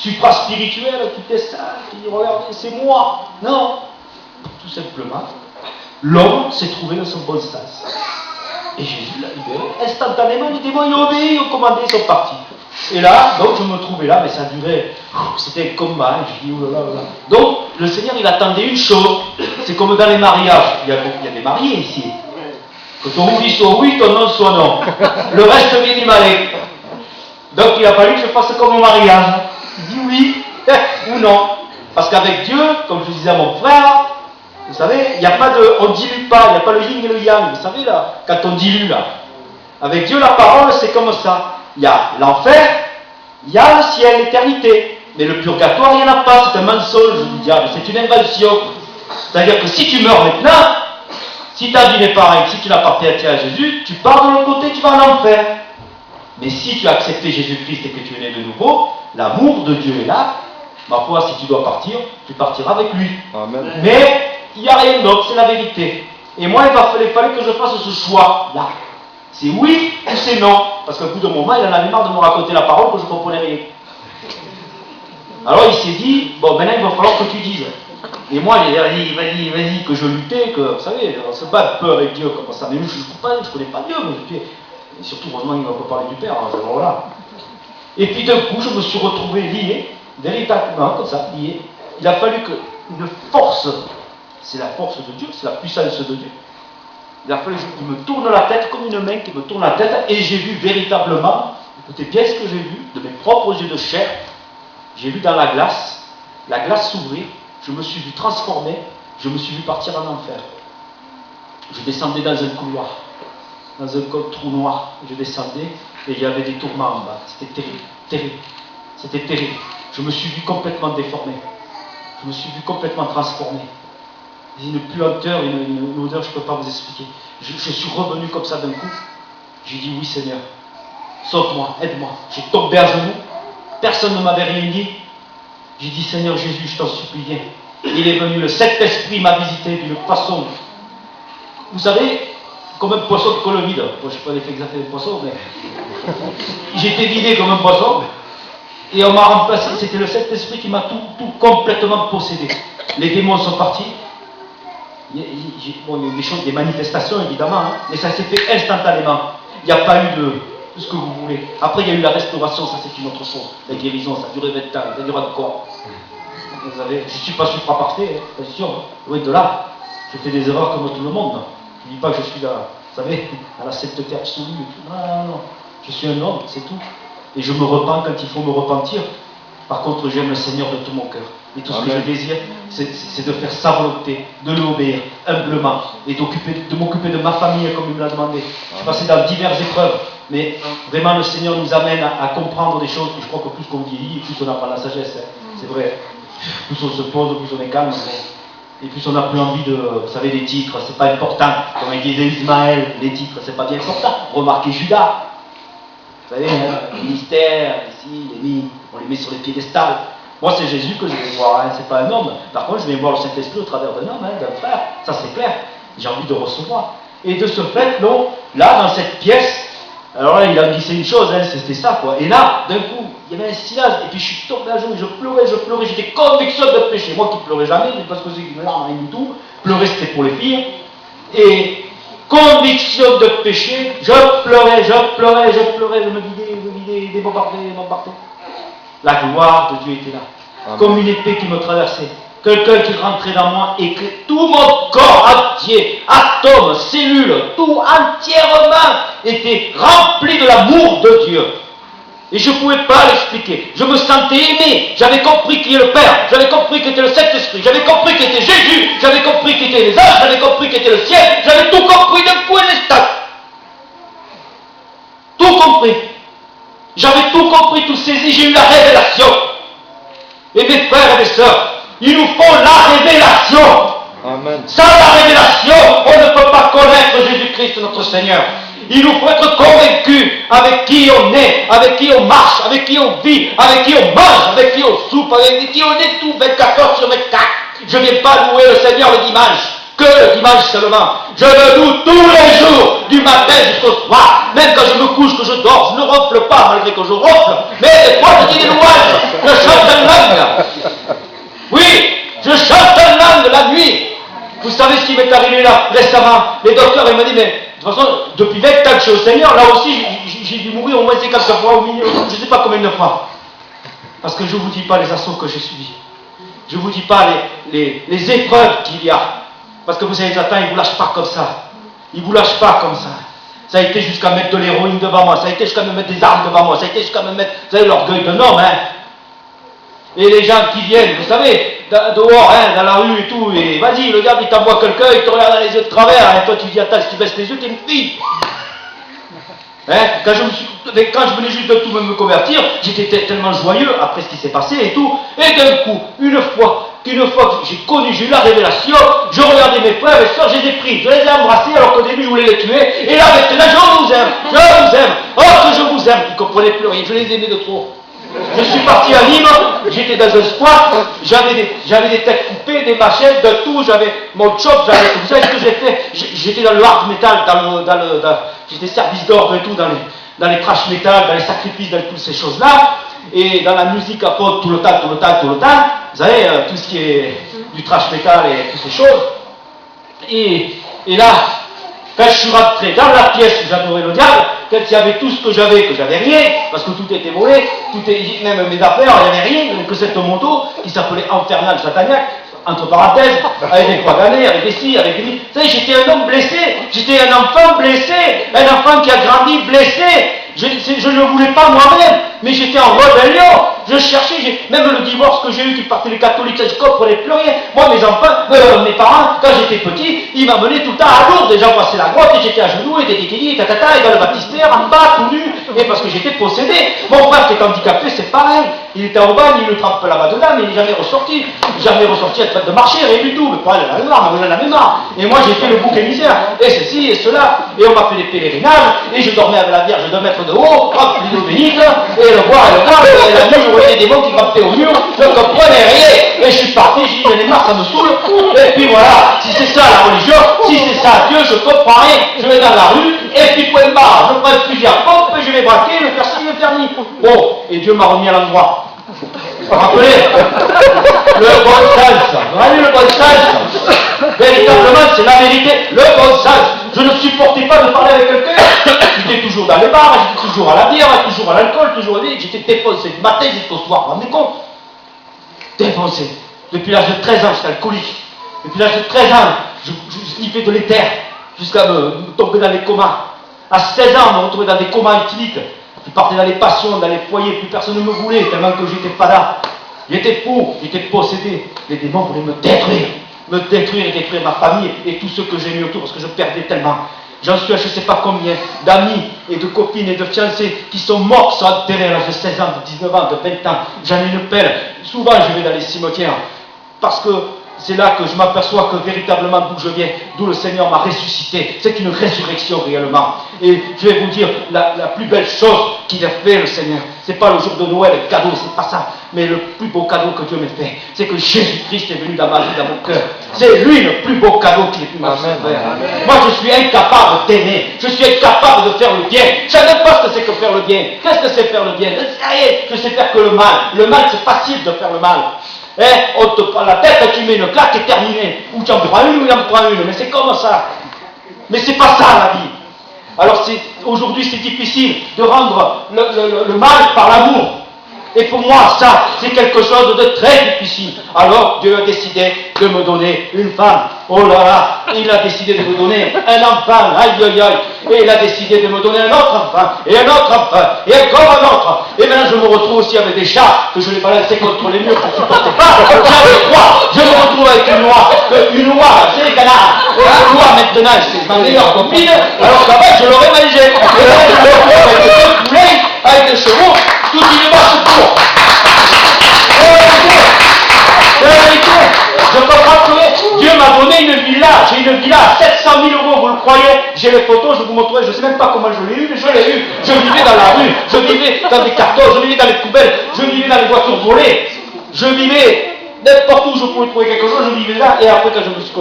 supra-spirituel, tout est ça, qui dit regardez, c'est moi. Non, tout simplement, l'homme s'est trouvé dans son bon sens. Et Jésus l'a libéré. Instantanément, les démons ils ont obéi, ils ont commandé, ils sont partis. Et là, donc je me trouvais là, mais ça durait, c'était un combat, je dis oulala, oulala. Donc, le Seigneur, il attendait une chose, c'est comme dans les mariages, il y a des mariés ici. Que ton oui soit oui, ton non soit non. Le reste vient du malin. Donc il a fallu que je fasse comme au mariage. Il dit oui ou non. Parce qu'avec Dieu, comme je disais à mon frère, vous savez, il n'y a pas de. On ne dilue pas, il n'y a pas le yin et le yang. Vous savez là, quand on dilue là. Avec Dieu, la parole, c'est comme ça. Il y a l'enfer, il y a le ciel, l'éternité. Mais le purgatoire, il n'y en a pas, c'est un mensonge du diable, c'est une invention. C'est-à-dire que si tu meurs maintenant, si ta vie n'est pas pareille, si tu n'as pas fait à Jésus, tu pars de l'autre côté, tu vas en enfer. Mais si tu as accepté Jésus-Christ et que tu es né de nouveau, l'amour de Dieu est là. Ma foi, si tu dois partir, tu partiras avec lui. Amen. Mais il n'y a rien d'autre, c'est la vérité. Et moi, il fallait que je fasse ce choix-là. C'est oui ou c'est non. Parce qu'au bout d'un moment, il en avait marre de me raconter la parole que je ne comprenais rien. Alors il s'est dit, bon, maintenant il va falloir que tu dises. Et moi, il a dit, vas-y, que je luttais, que, vous savez, on se bat peu avec Dieu comme ça. Mais je ne connais pas Dieu, mais et surtout, heureusement, il ne va pas parler du Père, hein, alors là. Et puis d'un coup, je me suis retrouvé lié, véritablement, comme ça, lié. Il a fallu qu'une force, c'est la force de Dieu, c'est la puissance de Dieu. Il a fallu qu'il me tourne la tête comme une main qui me tourne la tête, et j'ai vu véritablement, écoutez bien ce que j'ai vu, de mes propres yeux de chair, j'ai vu dans la glace s'ouvrir, je me suis vu transformer, je me suis vu partir en enfer. Je descendais dans un couloir, dans un trou noir, je descendais, et il y avait des tourments en bas, c'était terrible, terrible, c'était terrible. Je me suis vu complètement déformé, je me suis vu complètement transformé. Une puanteur, une odeur, je ne peux pas vous expliquer. Je suis revenu comme ça d'un coup. J'ai dit oui Seigneur, sauve-moi, aide-moi. J'ai tombé à genoux, personne ne m'avait rien dit. J'ai dit Seigneur Jésus, je t'en supplie, viens. Il est venu, le Saint-Esprit m'a visité d'une façon. Vous savez, comme un poisson de colle vide. Bon, je ne sais pas l'effet exact des poissons, mais j'étais vidé comme un poisson. Et on m'a remplacé, c'était le Saint-Esprit qui m'a tout complètement possédé. Les démons sont partis. Il y a eu des choses, des manifestations évidemment, hein, mais ça s'est fait instantanément. Il n'y a pas eu de tout ce que vous voulez. Après, il y a eu la restauration, ça c'est une autre chose. La guérison, ça a duré 20 ans, ça dure encore. Vous savez, je ne suis pas supra-parfait, bien sûr, loin de là. Je fais des erreurs comme tout le monde. Je ne dis pas que je suis là, vous savez, à la sainteté absolue. Non. Je suis un homme, c'est tout. Et je me repens quand il faut me repentir. Par contre, j'aime le Seigneur de tout mon cœur. Et tout ce que je désire, c'est de faire sa volonté, de l'obéir humblement et de m'occuper de ma famille comme il me l'a demandé. Je suis passé dans diverses épreuves, mais vraiment le Seigneur nous amène à comprendre des choses. Et je crois que plus qu'on vieillit, plus on apprend la sagesse. Hein. C'est vrai. Plus on se pose, plus on est calme. Et plus on n'a plus envie de, vous savez, les titres, c'est pas important. Comme il disait Ismaël, les titres, c'est pas bien important. Remarquez Judas. Vous savez, hein, le ministère, ici, on les met sur les piédestals. Moi, c'est Jésus que je vais voir, hein, c'est pas un homme. Par contre, je vais voir le Saint-Esprit au travers d'un homme, hein, d'un frère. Ça, c'est clair. J'ai envie de recevoir. Et de ce fait, non, là, dans cette pièce, alors là, il a glissé une chose, hein, c'était ça, quoi. Et là, d'un coup, il y avait un silence, et puis je suis tombé à genoux, je pleurais, j'étais conviction de péché. Moi qui pleurais jamais, parce que c'est une larme, rien du tout. Pleurer, c'était pour les filles. Et conviction de péché, je pleurais, je me vidais, débordais. La gloire de Dieu était là, Amen. Comme une épée qui me traversait. Quelqu'un qui rentrait dans moi et que tout mon corps entier, atomes, cellules, tout entièrement était rempli de l'amour de Dieu. Et je ne pouvais pas l'expliquer. Je me sentais aimé. J'avais compris qui est le Père. J'avais compris qui était le Saint-Esprit. J'avais compris qui était Jésus. J'avais compris qui étaient les anges. J'avais compris qui était le ciel. J'avais tout compris d'un coup et d'instant. Tout compris. J'avais tout compris, tout saisi. J'ai eu la révélation. Et mes frères et mes sœurs, il nous faut la révélation. Amen. Sans la révélation, on ne peut pas connaître Jésus-Christ notre Seigneur. Il nous faut être convaincus avec qui on est, avec qui on marche, avec qui on vit, avec qui on mange, avec qui on soupe, avec qui on est tout 24 heures sur 24. Je ne viens pas louer le Seigneur le dimanche, que le dimanche seulement. Je le loue tous les jours, du matin jusqu'au soir. Même quand je me couche, que je dors, je ne ronfle pas malgré que je ronfle. Mais des fois je dis des louanges, je chante Vous savez ce qui m'est arrivé là récemment? Les docteurs, ils m'ont dit, mais de toute façon, depuis 20 ans que je suis au Seigneur, là aussi, j'ai dû mourir au moins 50 fois, au milieu, je ne sais pas combien de fois. Parce que je ne vous dis pas les assauts que j'ai subis. Je ne vous dis pas les épreuves qu'il y a. Parce que vous savez, Satan, il ne vous lâche pas comme ça. Il ne vous lâche pas comme ça. Ça a été jusqu'à mettre de l'héroïne devant moi. Ça a été jusqu'à me mettre des armes devant moi. Ça a été jusqu'à me mettre, vous savez, l'orgueil d'un homme, hein. Et les gens qui viennent, vous savez, dehors, hein, dans la rue et tout, et vas-y, le diable, il t'envoie quelqu'un, il te regarde dans les yeux de travers, et toi tu dis, attends, si tu baisses les yeux, t'es une fille. Hein, quand je venais juste de tout me convertir, j'étais tellement joyeux après ce qui s'est passé et tout, et d'un coup, une fois que j'ai eu la révélation, je regardais mes frères et sœurs, je les ai pris, je les ai embrassés alors qu'au début je voulais les tuer, et là maintenant je vous aime, oh que je vous aime, ils ne comprenaient plus rien, je les aimais de trop. Je suis parti à Nîmes, j'étais dans un squat, j'avais des têtes coupées, des machettes, de tout, j'avais mon chop, j'avais tout. Vous savez ce que j'ai fait? J'étais dans le hard metal, j'étais service d'ordre et tout, dans les trash metal, dans les sacrifices, dans toutes ces choses-là, et dans la musique à pote tout le temps, vous savez, tout ce qui est du trash metal et toutes ces choses. Et là, quand je suis rentré dans la pièce où j'adorais le diable, quand il y avait tout ce que j'avais rien, parce que tout était volé, même mes affaires, il n'y avait rien, que cette moto qui s'appelait Infernal Sataniac, entre parenthèses, avec des croix gammées, avec des scies, avec des... Vous savez, j'étais un homme blessé, j'étais un enfant blessé, un enfant qui a grandi blessé. Je ne voulais pas moi-même, mais j'étais en rébellion. Je cherchais, même le divorce que j'ai eu, qui partait les catholiques, je ne comprenais plus rien. Moi, mes parents, quand j'étais petit, ils m'amenaient tout le temps à Lourdes. Déjà, passer la grotte, et j'étais à genoux, et et dans le baptistère, en bas, tout nu, et parce que j'étais possédé. Mon frère qui est handicapé, c'est pareil. Il était au bagne, il le trempe là-bas dedans, mais il n'est jamais ressorti. Jamais ressorti à train de marcher, rien du tout. Mais pas la mémoire, mais la mémoire. Et moi, j'ai fait le bouc émissaire, et ceci, et cela. Et on m'a fait des pèlerinages, et je dormais avec la Vierge 2 mètres de haut, hop, l'eau bénite, et le bois, et la nuit, je voyais des démons qui grattaient au mur, je ne comprenais rien. Et je suis parti, j'ai dit, j'en ai marre, ça me saoule. Et puis voilà, si c'est ça la religion, si c'est ça Dieu, je ne comprends rien. Je vais dans la rue, et puis point barre, je prends le fusil à pompe, et je vais braquer, le faire ci, le faire ni. Bon, et Dieu m'a remis à l'endroit. Vous vous rappelez le bon sens. Vous voyez le bon sens? Véritablement, c'est la vérité, le bon sens. Je ne supportais pas de parler avec quelqu'un. J'étais toujours dans les bars, j'étais toujours à la bière, toujours à l'alcool, j'étais défoncé du matin jusqu'au soir, vous vous rendez compte? Défoncé. Depuis l'âge de 13 ans, j'étais alcoolique. Depuis l'âge de 13 ans, je sniffais de l'éther jusqu'à me tomber dans les comas. À 16 ans, on me retrouvait dans des comas éthyliques. Je partais dans les passions, dans les foyers, plus personne ne me voulait, tellement que j'étais pas là. J'étais fou, j'étais possédé. Les démons voulaient me détruire et détruire ma famille et tout ce que j'ai mis autour, parce que je perdais tellement. J'en suis à je ne sais pas combien d'amis et de copines et de fiancés qui sont morts, qui sont enterrés à l'âge de 16 ans, de 19 ans, de 20 ans. J'en ai une pelle. Souvent, je vais dans les cimetières, parce que c'est là que je m'aperçois que véritablement d'où je viens, d'où le Seigneur m'a ressuscité. C'est une résurrection réellement. Et je vais vous dire, la plus belle chose qu'il a fait le Seigneur, c'est pas le jour de Noël, le cadeau, c'est pas ça. Mais le plus beau cadeau que Dieu m'ait fait, c'est que Jésus-Christ est venu dans ma vie, dans mon cœur. C'est lui le plus beau cadeau qu'il ait pu m'avoir fait. Moi, je suis incapable d'aimer. Je suis incapable de faire le bien. Je ne sais même pas ce que c'est que faire le bien. Qu'est-ce que c'est faire le bien? Je ne sais rien. Je sais faire que le mal. Le mal, c'est facile de faire le mal. On te prend la tête, tu mets une claque et terminé. Ou tu en prends une ou il en prend une. Mais c'est comme ça. Mais c'est pas ça la vie. Alors aujourd'hui c'est difficile de rendre le mal par l'amour. Et pour moi ça c'est quelque chose de très difficile. Alors Dieu a décidé de me donner une femme. Oh là là, il a décidé de me donner un enfant. Aïe aïe aïe. Et il a décidé de me donner un autre enfant. Et un autre enfant. Et encore un autre. Et maintenant je me retrouve aussi avec des chats que je les balançais contre les murs, je ne supportais pas. J'avais trois. Je me retrouve avec une oie, c'est les canards. Une oie maintenant, c'est ma meilleure copine. Alors qu'avant je l'aurais mangé. Et là je me retrouve avec des poulets, avec des chevaux, tout une marche pour. Je comprends que Dieu m'a donné une villa. J'ai une villa à 700 000 €, vous le croyez? J'ai les photos, je vous montrerai, je ne sais même pas comment je l'ai eu, mais je l'ai eu. Je vivais dans la rue, je vivais dans des cartons, je vivais dans les poubelles, je vivais dans les voitures volées, je vivais n'importe où je pouvais trouver quelque chose, je vivais là, et après quand je me suis